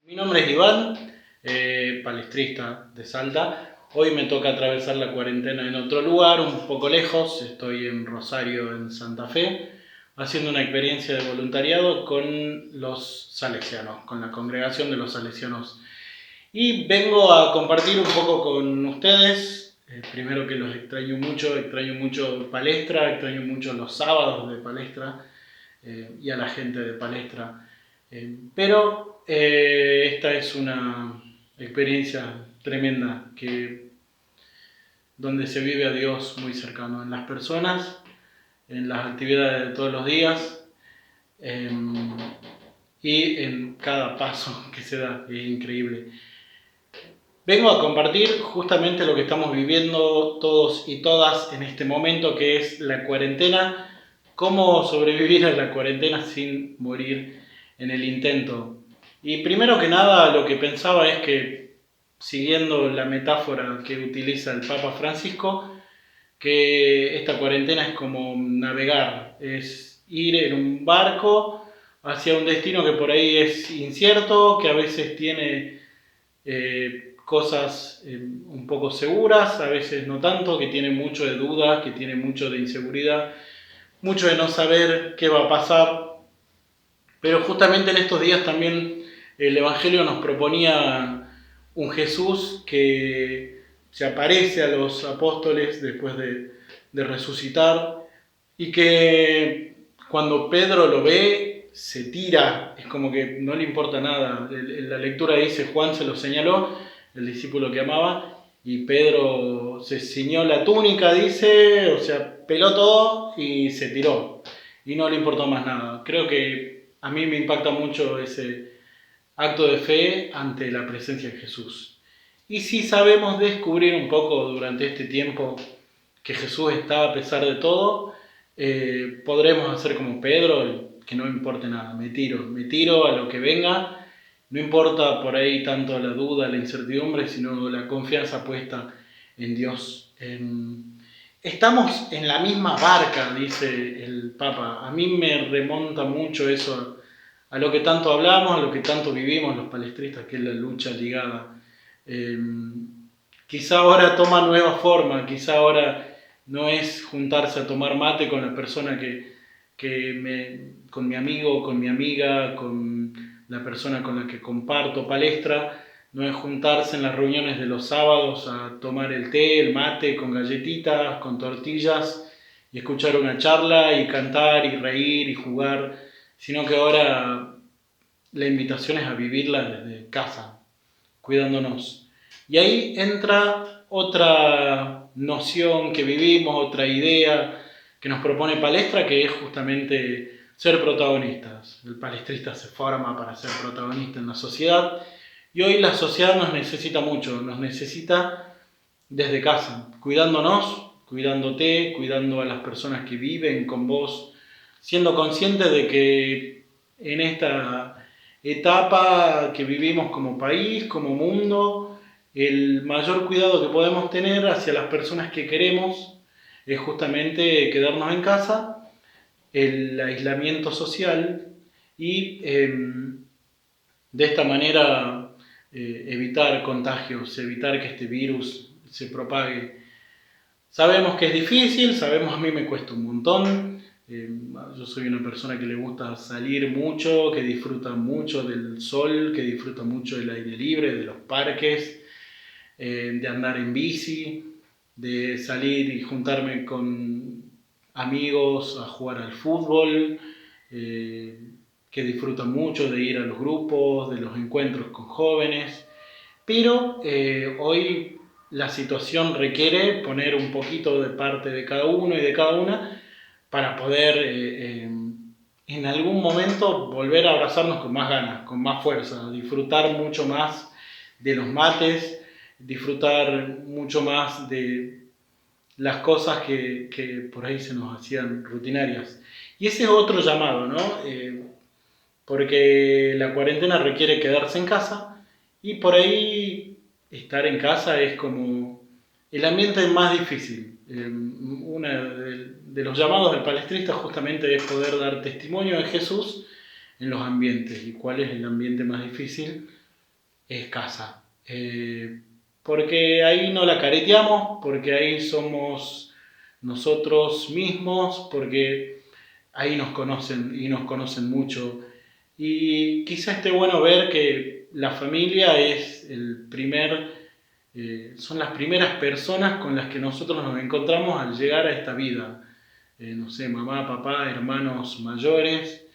Mi nombre es Iván, palestrista de Salta. Hoy me toca atravesar la cuarentena en otro lugar, un poco lejos. Estoy en Rosario, en Santa Fe, haciendo una experiencia de voluntariado con los salesianos, con la congregación de los salesianos. Y vengo a compartir un poco con ustedes. Primero que los extraño mucho Palestra, extraño mucho los sábados de Palestra y a la gente de Palestra. Pero esta es una experiencia tremenda donde se vive a Dios muy cercano en las personas, en las actividades de todos los días y en cada paso que se da. Es increíble. Vengo a compartir justamente lo que estamos viviendo todos y todas en este momento, que es la cuarentena. Cómo sobrevivir a la cuarentena sin morir en el intento. Y primero que nada, lo que pensaba es que, siguiendo la metáfora que utiliza el Papa Francisco, que esta cuarentena es como navegar, es ir en un barco hacia un destino que por ahí es incierto, que a veces tiene cosas un poco seguras, a veces no tanto, que tiene mucho de dudas, que tiene mucho de inseguridad, mucho de no saber qué va a pasar. Pero justamente en estos días también el Evangelio nos proponía un Jesús que se aparece a los apóstoles después de resucitar y que cuando Pedro lo ve se tira, es como que no le importa nada. La lectura dice: Juan se lo señaló, el discípulo que amaba, y Pedro se ciñó la túnica, dice, o sea, peló todo y se tiró y no le importó más nada. Creo que a mí me impacta mucho ese acto de fe ante la presencia de Jesús. Y si sabemos descubrir un poco durante este tiempo que Jesús está a pesar de todo, podremos hacer como Pedro, que no importe nada, me tiro a lo que venga, no importa por ahí tanto la duda, la incertidumbre, sino la confianza puesta en Dios. Estamos en la misma barca, dice el Papa. A mí me remonta mucho eso a lo que tanto hablamos, a lo que tanto vivimos los palestristas, que es la lucha ligada. Eh, Quizá ahora toma nueva forma, quizá ahora no es juntarse a tomar mate con la persona con mi amigo, con mi amiga, con la persona con la que comparto palestra, no es juntarse en las reuniones de los sábados a tomar el té, el mate, con galletitas, con tortillas, y escuchar una charla y cantar y reír y jugar, sino que ahora la invitación es a vivirla desde casa, cuidándonos. Y ahí entra otra noción que vivimos, otra idea que nos propone Palestra, que es justamente ser protagonistas. El palestrista se forma para ser protagonista en la sociedad, y hoy la sociedad nos necesita mucho, nos necesita desde casa, cuidándonos, cuidándote, cuidando a las personas que viven con vos, siendo conscientes de que en esta etapa que vivimos como país, como mundo, el mayor cuidado que podemos tener hacia las personas que queremos es justamente quedarnos en casa, el aislamiento social y de esta manera evitar contagios, evitar que este virus se propague. Sabemos que es difícil, sabemos, a mí me cuesta un montón. Yo soy una persona que le gusta salir mucho, que disfruta mucho del sol, que disfruta mucho del aire libre, de los parques, de andar en bici, de salir y juntarme con amigos a jugar al fútbol, que disfruta mucho de ir a los grupos, de los encuentros con jóvenes. Pero hoy la situación requiere poner un poquito de parte de cada uno y de cada una para poder en algún momento volver a abrazarnos con más ganas, con más fuerza, disfrutar mucho más de los mates, disfrutar mucho más de las cosas que por ahí se nos hacían rutinarias. Y ese es otro llamado, ¿no? Porque la cuarentena requiere quedarse en casa, y por ahí estar en casa es como el ambiente más difícil. Uno de los llamados del palestrista justamente es poder dar testimonio de Jesús en los ambientes. ¿Y cuál es el ambiente más difícil? es casa. Porque ahí no la careteamos, porque ahí somos nosotros mismos, porque ahí nos conocen y nos conocen mucho. Y quizá esté bueno ver que la familia es son las primeras personas con las que nosotros nos encontramos al llegar a esta vida. No sé, mamá, papá, hermanos mayores,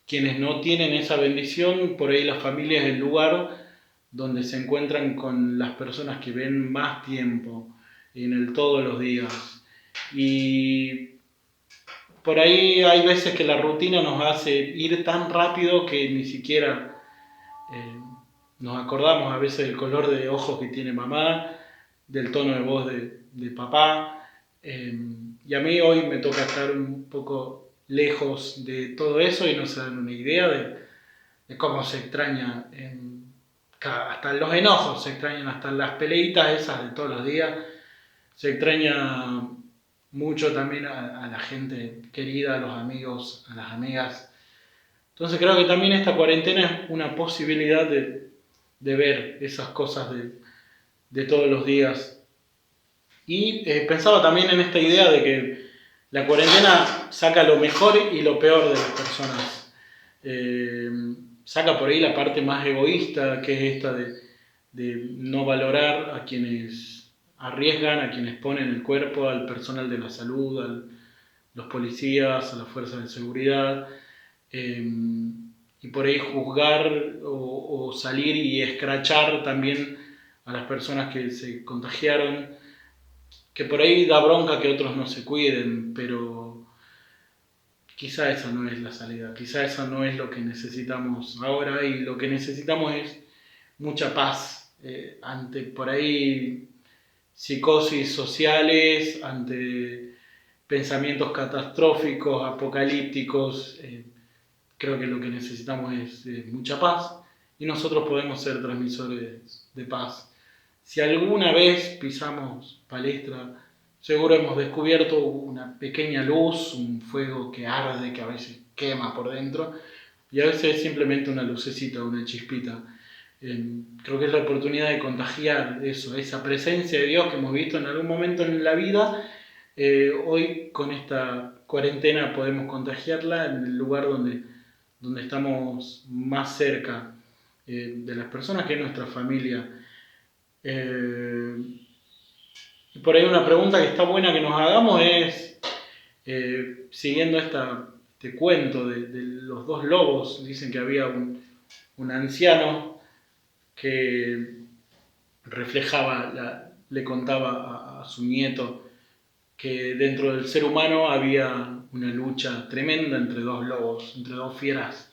quienes no tienen esa bendición, por ahí la familia es el lugar donde se encuentran con las personas que ven más tiempo, en el todos los días. Y por ahí hay veces que la rutina nos hace ir tan rápido que ni siquiera eh, nos acordamos a veces del color de ojos que tiene mamá, del tono de voz de papá. Y a mí hoy me toca estar un poco lejos de todo eso y no se dan una idea de cómo se extraña, hasta los enojos se extrañan, hasta las peleitas esas de todos los días. Se extraña mucho también a la gente querida, a los amigos, a las amigas. Entonces creo que también esta cuarentena es una posibilidad de ver esas cosas de todos los días. Y pensaba también en esta idea de que la cuarentena saca lo mejor y lo peor de las personas. Eh, Saca por ahí la parte más egoísta, que es esta de no valorar a quienes arriesgan, a quienes ponen el cuerpo, al personal de la salud, a los policías, a las fuerzas de seguridad. Eh, y por ahí juzgar o salir y escrachar también a las personas que se contagiaron, que por ahí da bronca que otros no se cuiden, pero quizá esa no es la salida, quizá esa no es lo que necesitamos ahora, y lo que necesitamos es mucha paz ante por ahí psicosis sociales, ante pensamientos catastróficos, apocalípticos. Creo que lo que necesitamos es mucha paz, y nosotros podemos ser transmisores de paz. Si alguna vez pisamos palestra, seguro hemos descubierto una pequeña luz, un fuego que arde, que a veces quema por dentro, y a veces es simplemente una lucecita, una chispita. Creo que es la oportunidad de contagiar eso, esa presencia de Dios que hemos visto en algún momento en la vida. Hoy con esta cuarentena podemos contagiarla en el lugar donde estamos más cerca de las personas, que es nuestra familia. Eh, y por ahí una pregunta que está buena que nos hagamos es, siguiendo este cuento de los dos lobos, dicen que había un anciano que le contaba a su nieto que dentro del ser humano había una lucha tremenda entre dos lobos, entre dos fieras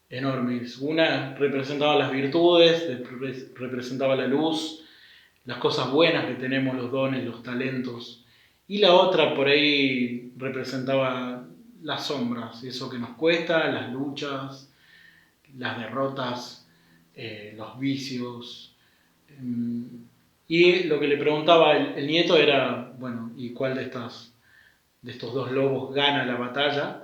enormes. Una representaba las virtudes, representaba la luz, las cosas buenas que tenemos, los dones, los talentos. Y la otra por ahí representaba las sombras, eso que nos cuesta, las luchas, las derrotas, los vicios. Y lo que le preguntaba el nieto era, bueno, ¿y cuál de estos dos lobos gana la batalla?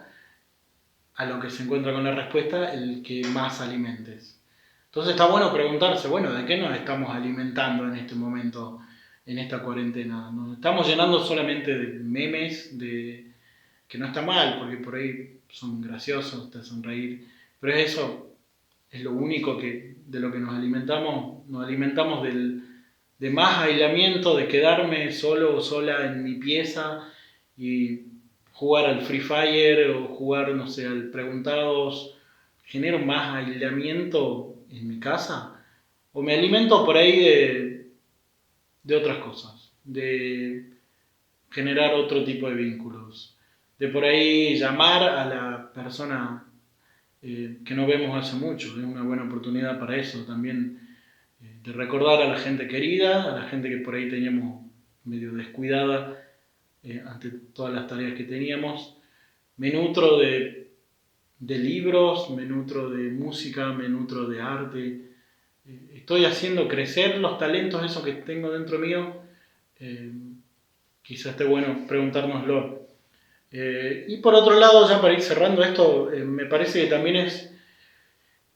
A lo que se encuentra con la respuesta, el que más alimentes. Entonces está bueno preguntarse, bueno, ¿de qué nos estamos alimentando en este momento, en esta cuarentena? ¿Nos estamos llenando solamente de memes, que no está mal, porque por ahí son graciosos, te hacen reír, pero eso es lo único de lo que nos alimentamos de más aislamiento, de quedarme solo o sola en mi pieza y jugar al Free Fire o jugar, no sé, al Preguntados, genero más aislamiento en mi casa, o me alimento por ahí de otras cosas, de generar otro tipo de vínculos, de por ahí llamar a la persona que no vemos hace mucho. Es una buena oportunidad para eso también, de recordar a la gente querida, a la gente que por ahí teníamos medio descuidada ante todas las tareas que teníamos. Me nutro de libros, me nutro de música, me nutro de arte. Estoy haciendo crecer los talentos, esos que tengo dentro mío. Eh, Quizás esté bueno preguntárnoslo. Y por otro lado, ya para ir cerrando esto, me parece que también es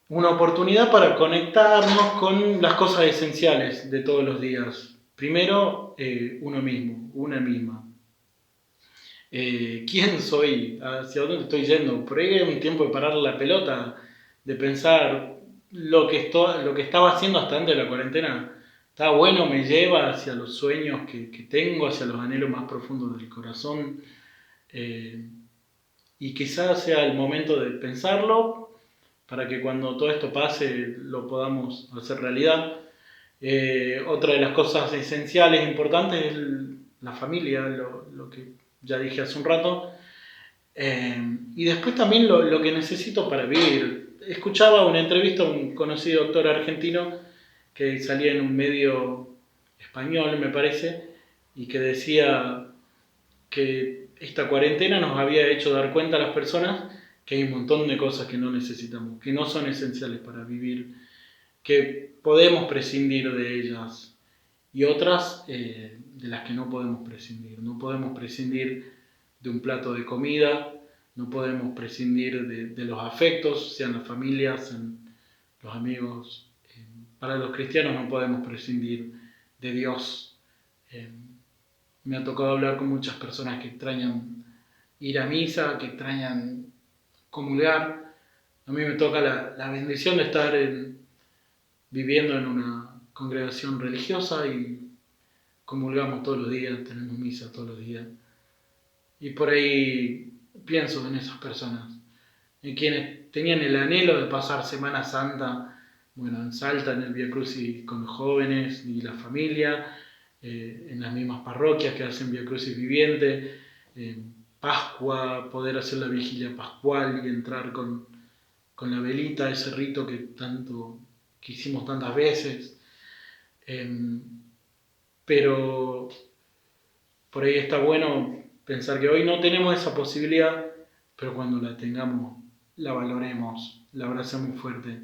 una oportunidad para conectarnos con las cosas esenciales de todos los días. Primero, uno mismo, una misma. ¿Quién soy? ¿Hacia dónde estoy yendo? Por ahí es un tiempo de parar la pelota, de pensar lo que estaba haciendo hasta antes de la cuarentena. Está bueno, me lleva hacia los sueños que tengo, hacia los anhelos más profundos del corazón. Eh, y quizás sea el momento de pensarlo para que cuando todo esto pase lo podamos hacer realidad. Otra de las cosas esenciales, importantes, es la familia, lo que ya dije hace un rato. Y después también lo que necesito para vivir. Escuchaba una entrevista a un conocido doctor argentino que salía en un medio español, me parece, y que decía que esta cuarentena nos había hecho dar cuenta a las personas que hay un montón de cosas que no necesitamos, que no son esenciales para vivir, que podemos prescindir de ellas y otras de las que no podemos prescindir. No podemos prescindir de un plato de comida, no podemos prescindir de los afectos, sean las familias, sean los amigos. Para los cristianos no podemos prescindir de Dios. Eh, Me ha tocado hablar con muchas personas que extrañan ir a misa, que extrañan comulgar. A mí me toca la bendición de estar viviendo en una congregación religiosa y comulgamos todos los días, tenemos misa todos los días. Y por ahí pienso en esas personas, en quienes tenían el anhelo de pasar Semana Santa, bueno, en Salta, en el Vía Crucis con los jóvenes y la familia, en las mismas parroquias que hacen Vía Crucis viviente, Pascua, poder hacer la vigilia pascual y entrar con la velita, ese rito que hicimos tantas veces. Pero por ahí está bueno pensar que hoy no tenemos esa posibilidad, pero cuando la tengamos, la valoremos, la abracemos fuerte.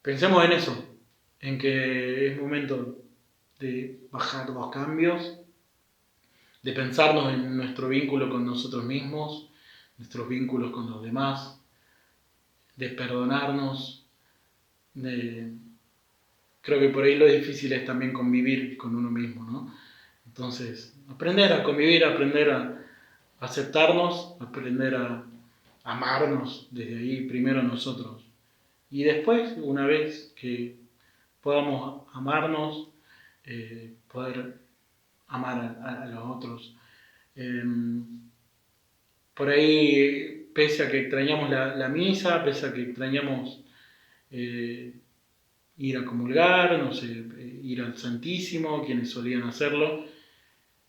Pensemos en eso, en que es momento de bajar los cambios, de pensarnos en nuestro vínculo con nosotros mismos, nuestros vínculos con los demás, de perdonarnos, de... Creo que por ahí lo difícil es también convivir con uno mismo, ¿no? Entonces, aprender a convivir, aprender a aceptarnos, aprender a amarnos desde ahí, primero nosotros. Y después, una vez que podamos amarnos, poder amar a los otros. Eh, por ahí, pese a que extrañamos la misa, pese a que extrañamos eh, ir a comulgar, no sé, ir al Santísimo, quienes solían hacerlo,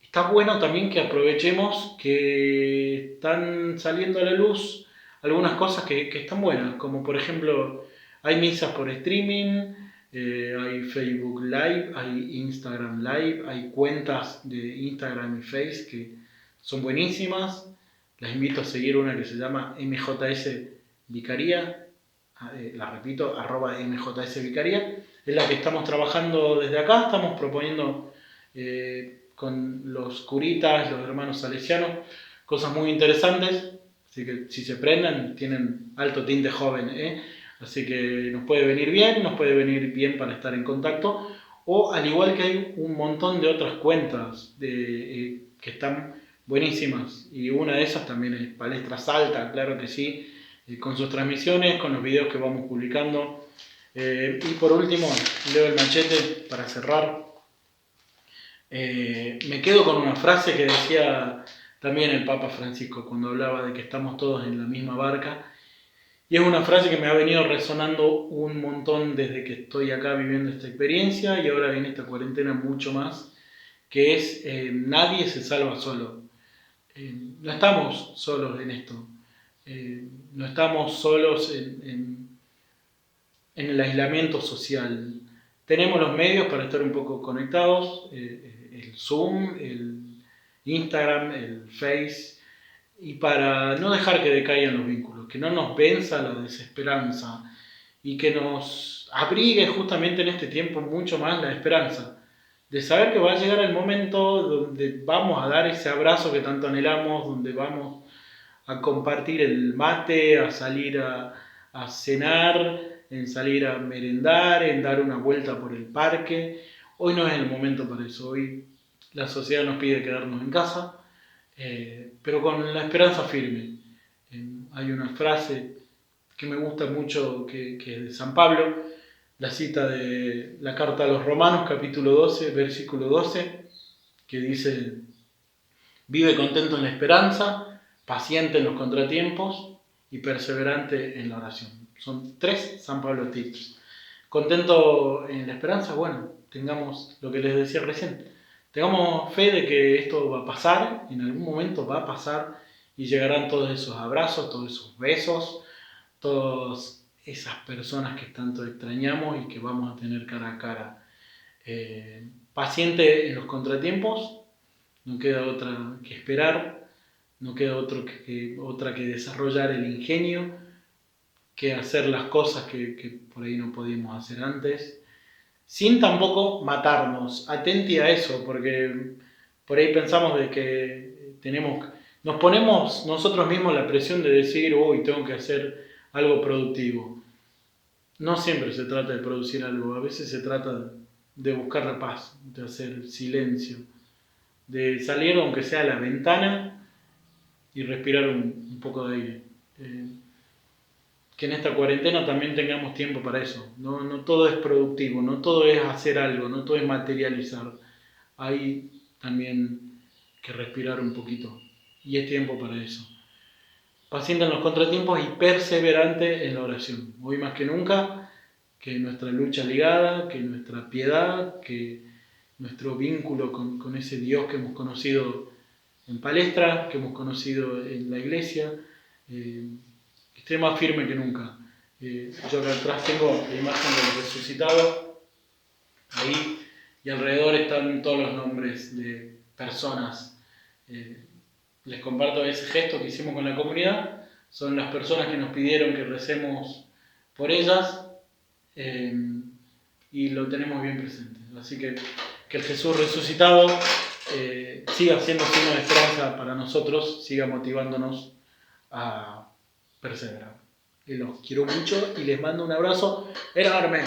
está bueno también que aprovechemos que están saliendo a la luz algunas cosas que están buenas, como por ejemplo hay misas por streaming, hay Facebook Live, hay Instagram Live, hay cuentas de Instagram y Face que son buenísimas. Las invito a seguir una que se llama MJS Vicaría, la repito, @MJS Vicaría, es la que estamos trabajando desde acá, estamos proponiendo con los curitas, los hermanos salesianos, cosas muy interesantes, así que si se prenden, tienen alto tinte joven, así que nos puede venir bien para estar en contacto, o al igual que hay un montón de otras cuentas que están buenísimas, y una de esas también es Palestra Salta, claro que sí, con sus transmisiones, con los videos que vamos publicando. Y por último, leo el machete para cerrar. Me quedo con una frase que decía también el Papa Francisco cuando hablaba de que estamos todos en la misma barca. Y es una frase que me ha venido resonando un montón desde que estoy acá viviendo esta experiencia y ahora en esta cuarentena mucho más, que es nadie se salva solo. No estamos solos en esto. No estamos solos en el aislamiento social. Tenemos los medios para estar un poco conectados, el Zoom, el Instagram, el Face, y para no dejar que decaigan los vínculos, que no nos venza la desesperanza y que nos abrigue justamente en este tiempo mucho más la esperanza de saber que va a llegar el momento donde vamos a dar ese abrazo que tanto anhelamos, donde vamos a compartir el mate, a salir a cenar, en salir a merendar, en dar una vuelta por el parque. Hoy no es el momento para eso. Hoy la sociedad nos pide quedarnos en casa, pero con la esperanza firme. Hay una frase que me gusta mucho que es de San Pablo, la cita de la carta a los Romanos, capítulo 12, versículo 12, que dice: vive contento en la esperanza, paciente en los contratiempos y perseverante en la oración. Son 3 San Pablo tips. Contento en la esperanza, bueno, tengamos lo que les decía recién. Tengamos fe de que esto va a pasar, en algún momento va a pasar y llegarán todos esos abrazos, todos esos besos, todas esas personas que tanto extrañamos y que vamos a tener cara a cara. Paciente en los contratiempos, no queda otra que esperar, no queda otra que desarrollar el ingenio, que hacer las cosas que por ahí no podíamos hacer antes, sin tampoco matarnos. Atenti a eso, porque por ahí pensamos de que nos ponemos nosotros mismos la presión de decir, uy, tengo que hacer algo productivo. No siempre se trata de producir algo, a veces se trata de buscar la paz, de hacer silencio, de salir aunque sea a la ventana y respirar un poco de aire. Que en esta cuarentena también tengamos tiempo para eso. No todo es productivo, no todo es hacer algo, no todo es materializar. Hay también que respirar un poquito y es tiempo para eso. Paciente en los contratiempos y perseverante en la oración. Hoy más que nunca, que nuestra lucha ligada, que nuestra piedad, que nuestro vínculo con ese Dios que hemos conocido en palestra, que hemos conocido en la iglesia, esté más firme que nunca. Yo acá atrás tengo la imagen del resucitado, ahí, y alrededor están todos los nombres de personas. Les comparto ese gesto que hicimos con la comunidad, son las personas que nos pidieron que recemos por ellas, y lo tenemos bien presente. Así que el Jesús resucitado siga siendo signo de esperanza para nosotros, siga motivándonos a perseverar. Y los quiero mucho y les mando un abrazo enorme.